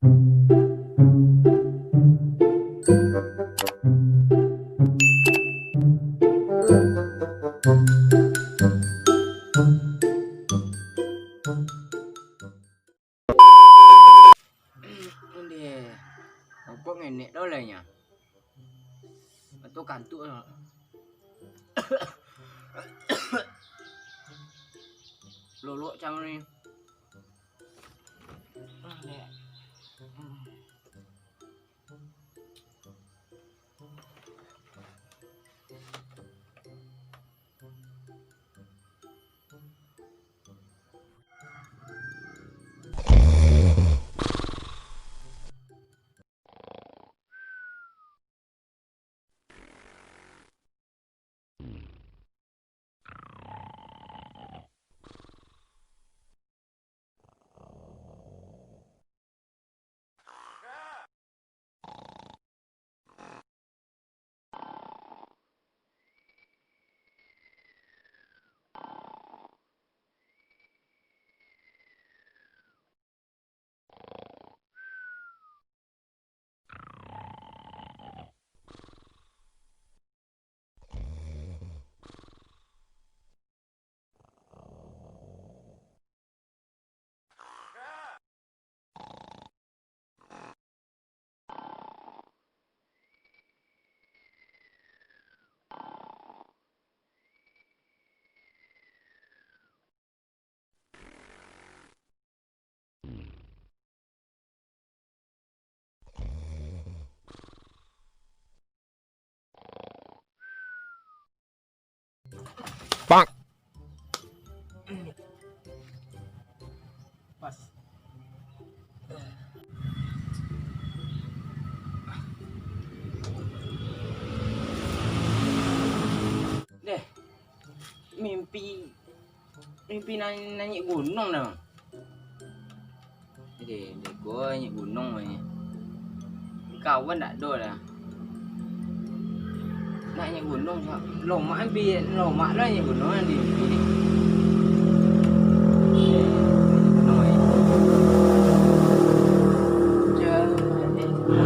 Ini apa ngenek dolenya? Atau kantuk lah. Lolok macam ni. Bang. Pas. Deh. Mimpi naik gunung dah. Jadi gua naik gunung ni. Kawan tak ada dah. Nak naik gunung lomak lah naik gunung ni.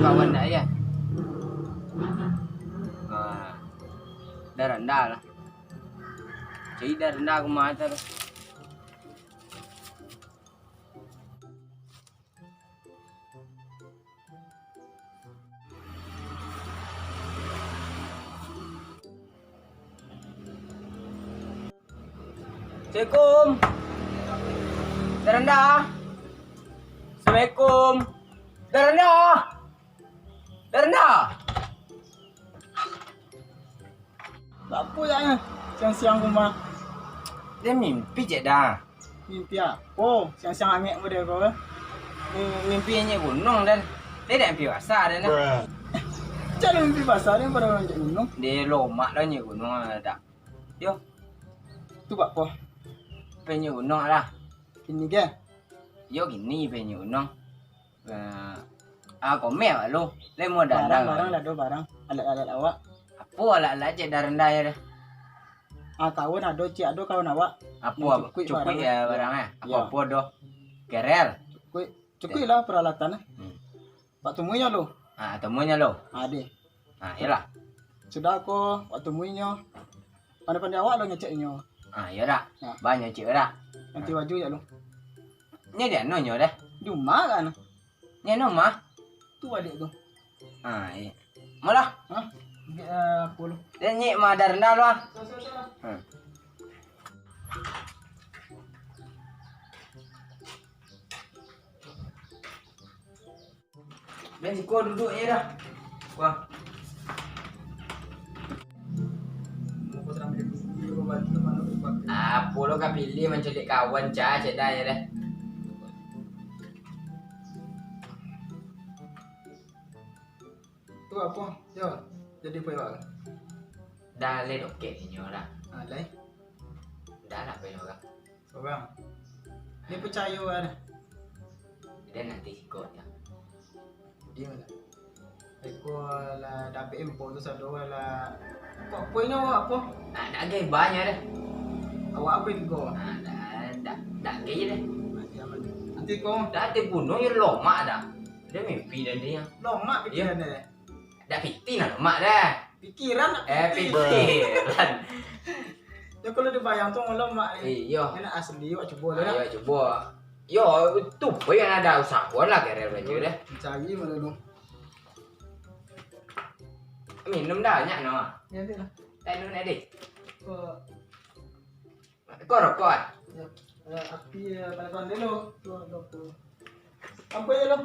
Kawan tak ya? Dah rendah lah. Jadi dah rendah aku mata tu. Assalamualaikum. Dah rendah. Assalamualaikum. Dah rendah. Dah rendah. Tak apa ya, siang-siang rumah. Dia mimpi je dah. Mimpi apa? Oh, siang-siang ambil model kau ke? Mimpi naik gunung dan dia dah mimpi basah dah. Jangan mimpi pasar dia pada orang naik gunung. Dia lomak dah naik gunung dah. Yo, Tu buat apa? pengen naik gunung lah. Ini ke? Yo gini pengen naik gunung. Komen lah lu. Dia mau dandang. Barang dah ada barang. Alat-alat awak. Apa alat-alat je dah rendah ya dah. Kawan ada, cik ada kawan awak. Apa Cukup cukup ya barangnya? Ya. Apa dah? Kerel. Cukup lah peralatan. Pak temuinya lo. Temunya lo. Ada. Yalah. Sudah aku waktu temuinya. Pandai-pandai awak lo ngeceknya. Ya dah. Ya. Banyak cik dah. Nanti baju ya lo. Ni dia nonyo dah. Di rumah kan? Ni nomah. Tu adik tu. Iya. Malah. Apa lo? Dia nyik mah dah rendah lah. Ben kau duduk je dah. Wah. Apa lo kau pilih menculik kawan cah dah ya dah. Tu apa? Ya, jadi apa ya? Dah le doket ni dah. Lain. Dah lah pe orang. Orang. Dia percaya kan? Dia nanti ikut ya. Dia mana? Aku lah dapat info tu satu lah. Apa ini awak apa? Dah gay banyak dah. Awak apa itu kau? Dah gay dah. Nanti kau Dah di gunung ya lomak dah. Dia mimpi dan dia. Lomak pikirannya. Dah piti nak mak dah. Pikiran nak Pikiran. Ya kalau dibayang tuh lomak ni. Iya. Ini asli awak coba dah. Ayo coba. Yo, tu pun yang ada usaha lah kerel baju dah. Cari mana tu? Minum dah banyak no. Ya dia lah. Minum dah deh. Oh, Kau rokok. api pada kawan dia lo. Apa ya lo?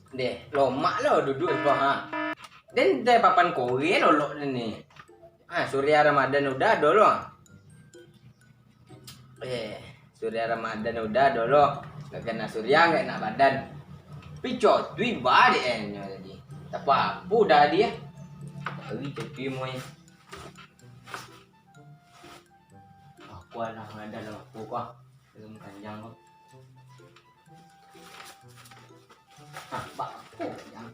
Deh, lomak lo duduk itu ha. Dan dia papan Korea dulu ni. Surya Ramadan udah dulu. Surya Ramadan udah dulu. Gak kena surya, gak kena badan. Picot, dui balik jadi. Tak apa, dah dia. Hari cepi moy. Aku lah ada lah aku kah. Belum panjang kok. Pak aku panjang.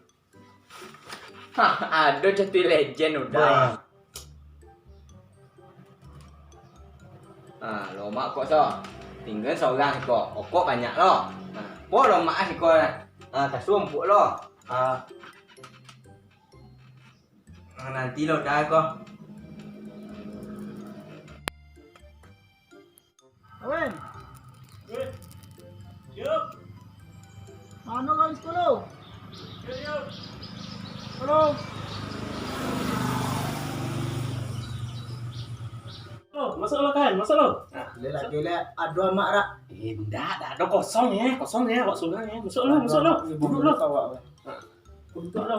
Ada jatuh legend udah. Lomak kok so. Tinggal seorang kok. Okok banyak lo. Po lomak sih kok. Kasumpuk lo. Nanti lo dah kok. Awen, Yuk. mana kau di sekolah? Yuk. Halo. Oh, masuk lo kan, masuk lo. Gila, aduh mak rak. Enggak, ada kosong ya, awak suruh ya. Masuk lo. Duduk lo. Duduk lo.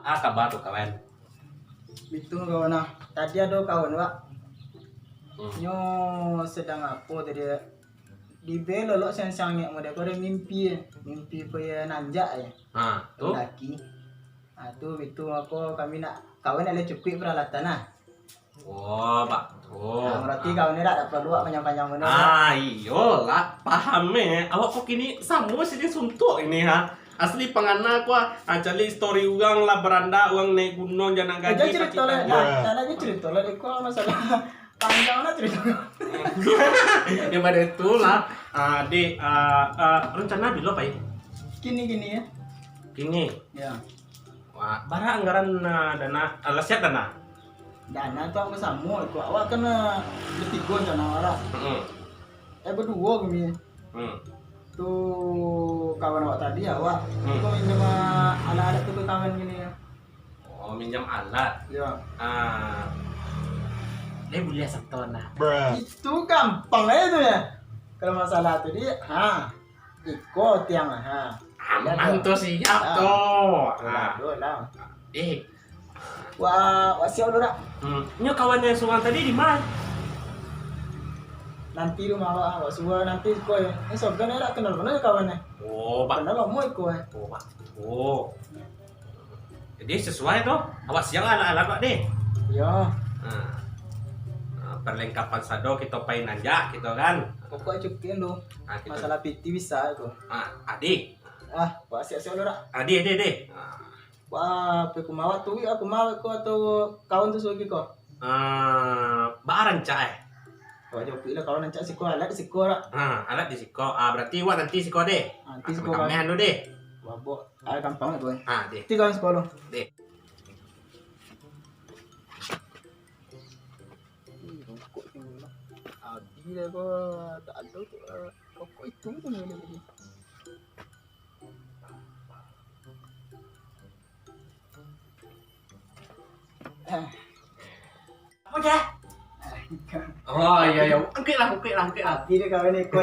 Kabar tuh kawan. Itu kawan nah. Tadi ada kawan pak. Nyo sedang apa tadi? Di belo lo siang-siangnya mau dia mimpi apa ya nanjak ya. Tuh. Laki. Tuh itu apa kami nak kawan ada cukup peralatan nah. Oh, Pak. Nah, berarti kawan ni tak perlu panjang-panjang mana. Iyalah, paham awak kok kini sama sih suntuk ini ha. Asli pengana aku cari story orang lah beranda orang naik gunung jangan gaji. Aja cerita lah, tanahnya cerita lah. Kau masalah panjang lah cerita. Ya pada itulah, Dek, rencana bila Pak? Gini ya. Gini, Ya. wah, bara anggaran dana, siap dana. Dana tu aku sama, awak kena bertiga sana orang. Berdua kami. Tu kawan awak tadi awak. Kau minjem alat-alat tu ke kawan gini ya. Oh, minjam alat. Ya. Dia boleh setahun lah. Itu gampang aja tu ya. Kalau masalah tu dia, ikut tiang Aman tuh siap tuh. Dua lah. Wah, Wah siap dulu dah. Ini kawannya Sungan tadi di mana? Nanti rumah awak suruh nanti kau ya. Ini sebenarnya tak kenal mana kawannya. Oh, Pak. Kenal lama kau ya. Oh, Pak. Oh. Jadi sesuai tuh. Awak siang alat-alat Pak deh. Ya. Perlengkapan sado kita pain aja gitu kan. Pokoknya cukup dulu. Kita, Masalah PT bisa itu. adik. Wah siap-siap dulu dah. Adik. Wah, aku mau tu, aku mau kau atau kawan tu suruh kau. Barang cah. Kau jawab lah kawan nanti si kau alat si kau lah. Alat di siko. Berarti wah nanti siko deh. Nanti si kau. Kami anu deh. Wah, ada gampang tu. Deh. Tiga orang sekolah. Deh. Abi dah kau tak ada tu. Kau itu tu mana lagi? Apa ya? Oh iya. Angkat lah. Abi dia kawan ni kau.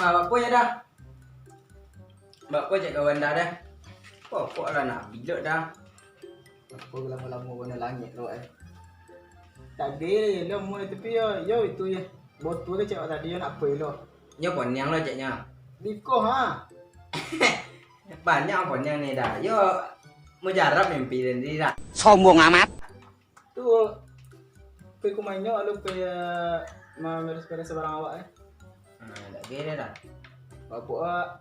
Apa ya dah? Bapak cek kawan dah. Kok lah nak bila dah. Aku lama-lama warna langit tu Tak ada lah mu ni tapi yo itu ya. Botol dia cakap tadi nak apa lo. Nya pon yang lah ceknya. Diko ha. Banyak pokoknya nih dah. Yo mujarab mimpi sendiri dah. Sombong amat. Tuh, pe kumainnya lu pe beres-beres barang awak ya. Tak kira dah. Pokoknya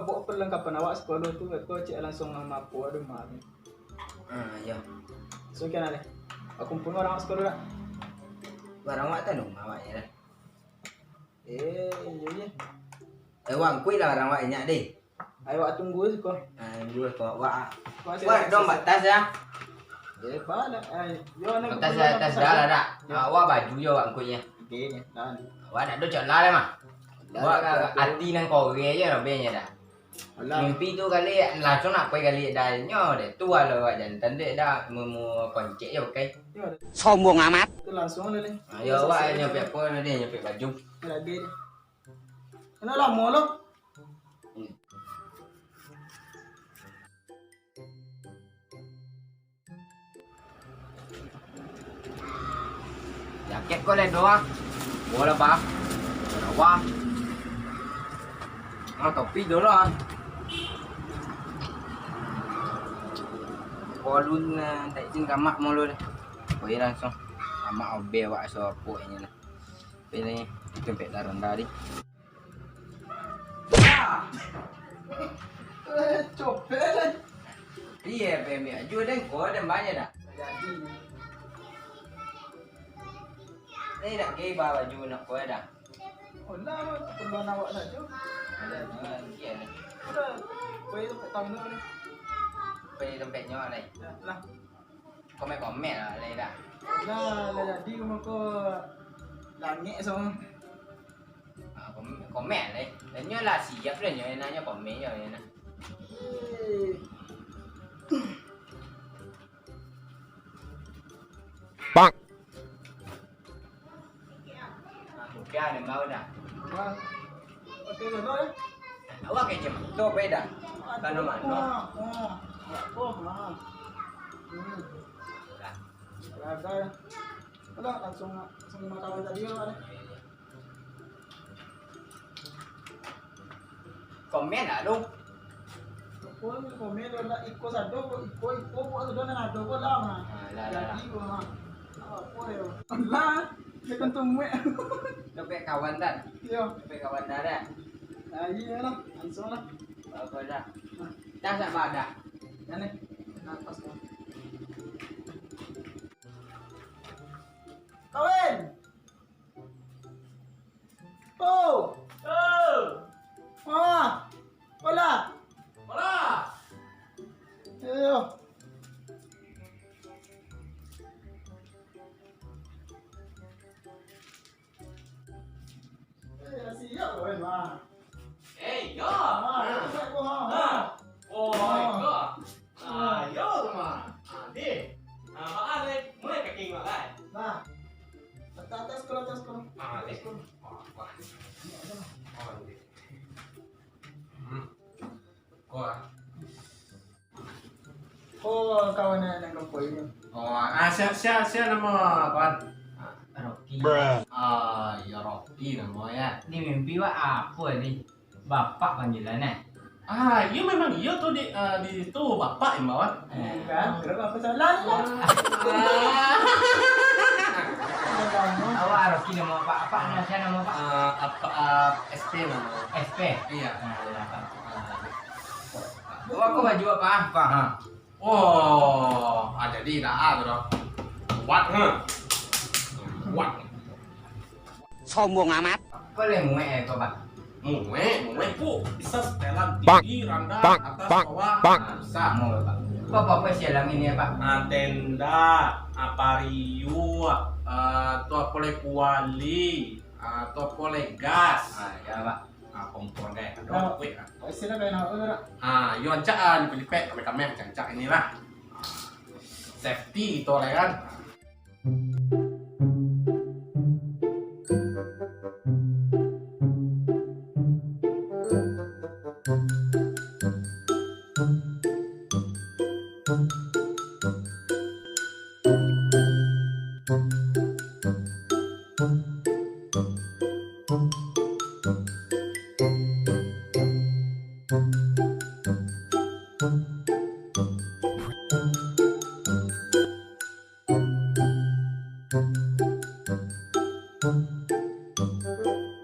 bawa perlengkapan awak sekolah tu, aku cek langsung sama aku ada mah. Ya. So kan ada. Aku kumpul orang awak sekolah dah. Barang awak tu dong awaknya dah. Iya. Wang kui lah barang awak banyak deh. Ayo awak tunggu sekolah. Dua kau wak. Wak, Wak dong batas ya. Bala. Yo nak. Batas dah lah dah. Awak baju yo wang kui ya. Okey, dah. Awak nak duduk lah mah. Awak hati nang Korea je robenya dah. Mimpi tu kali langsung nak pergi kali dah nyo deh. Tua lah awak jantan deh dah mau koncek je pakai. Sombong amat. Tu langsung le. Ayo awak nyopek apa dia nyopek baju. Lagi. Kena lama lo. Jaket kau le doang. Boleh bah. Wah. Topi dulu ah. Kolun tak izin kamak mulu deh. Boleh langsung. Kamak obe awak sopo ini lah. Pilih tempat dah rendah di. Copel. Iya, pemi aju deh. Kau ada banyak dah. Jadi. Ini nak gay bawa baju nak kau dah. Oh lah, perlu awak saja. Ada dia ni. Udah, kau itu tahu ni. Pergi tempatnya ni. Lah, Komen lah ni dah. lah jadi rumah kau langit semua. Komen ni. Nanya lah siap dah nanya komen je ni nak. Bang. Bukan ada mau dah. Wah, okey betul ya. Awak kerja tu beda. Kan mana? Oh, mah. Dah. Udah langsung makan tadi ya. Komen lah lu. Komen lah ikut satu, ikut buat sudah nak ada kau lah mah. Jadi kau mah. Apa ya? Lah, dia kan tumbuh. Sampai kawan dah. Yo, Sampai kawan dah dah. iya lah, langsung lah. Bagus dah. Dah tak pada. Ini, nafas lah. Kawin. Oh. Ah. Hola. Hola. Yo. Siap kawin mah. Hey, yo. Siap kau ha. Oh my god. Yo mah. Di. Maan ni mulai kaki mak lai. Nah. Atas kalau. Di. Oh, kawan yang kau ini. Siapa nama kawan? Rocky. Ya Rocky namanya. Ni mimpi wak apa ni? Bapak panggilannya. Iya memang iya tuh di itu bapak yang bawa. Kan? Kenapa salah lah? Awak Rocky nama Pak. Apa nama saya nama Pak? SP nama. SP. Iya. Awak kau baju apa? Pak. Oh, jadi dah tu dah. What What? Sombong amat. Kau le muek kau Pak. Muek pu bisa setelan Bang. tinggi, rendah, Bang. atas, Bang. bawah. Bang. Bisa. Mau Pak. Kau apa sialam ini ya Pak? Tenda, apariu, topole kuali, topole gas. Ya Pak. Kompor deh. Ada kue. Istilah kayak apa tu? Yo ancaan Filipe kami cancak inilah. Safety itu kan.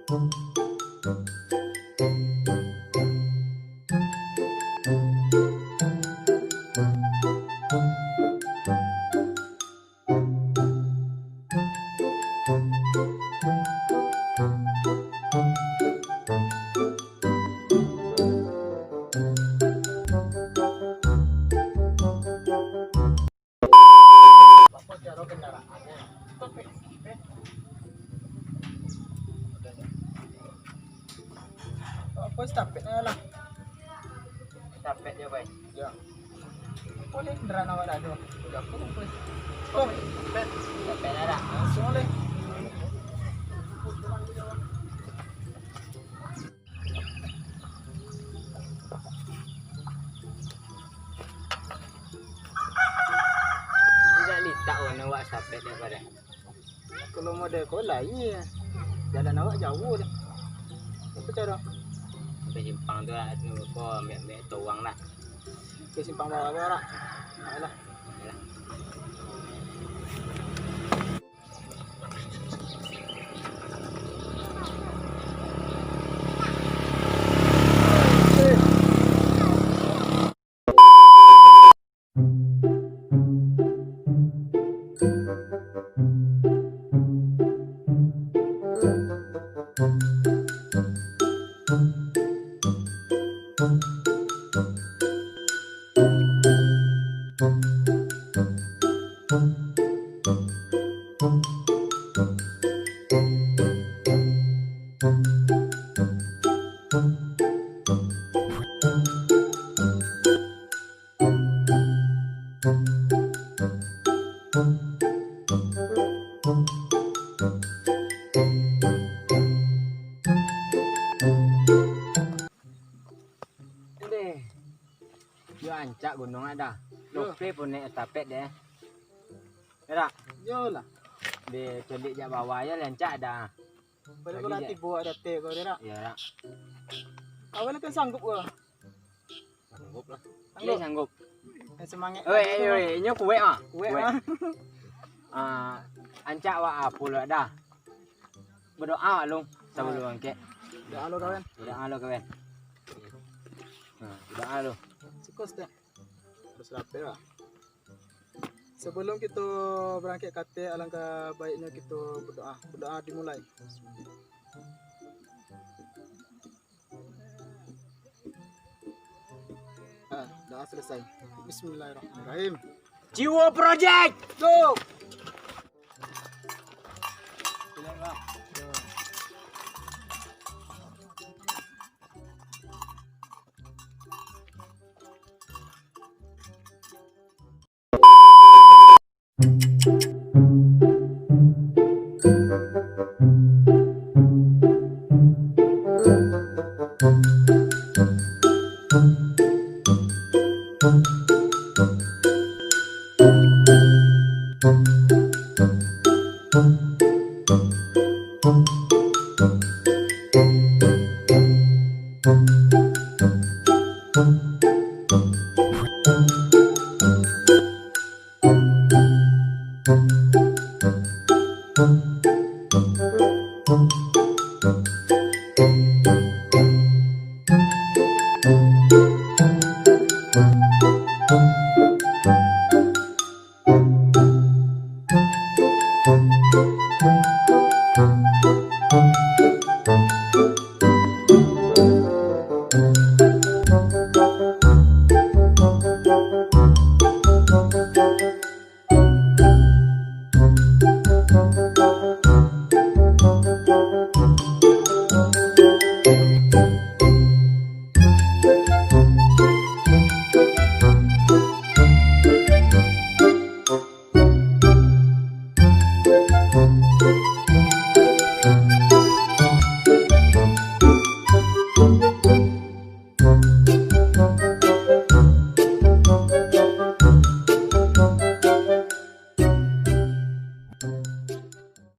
Apa cara kendaraannya? Tapi, apa stapetnya lah? Capek dia, Bay. Ya. Boleh kendaraan awak ada. Udah aku boleh. Capek dah. Langsung boleh. Tidak litak warna awak capek dia pada. Kalau model kau lain, jalan awak jauh dah. Apa cara? Sampai simpang tu lah, tu kau ambil tuang lah. Ke simpang bawah apa orang? Alah. Deh. Yo ancak gunung ada. Lope pun naik estafet deh. Ya, Yo lah. di celik jak bawah ya lancak dah. Pada Lagi kau nanti je. buat ada teh kau dia nak. Ya lah. Awal kan sanggup kau. Sanggup lah. Sanggup? Iya sanggup. Semangat. Oi, nyo kue ah. Kue ah. Ancak wa apa lah dah. Berdoa lu sebelum angkat. Dah alo kawan. Berdoa lu kawan. Berdoa lu. Sikos deh. Terus rapi lah. Sebelum kita berangkat kate, alangkah baiknya kita berdoa. Berdoa dimulai. Doa selesai. Bismillahirrahmanirrahim. Jiwa Project. Go.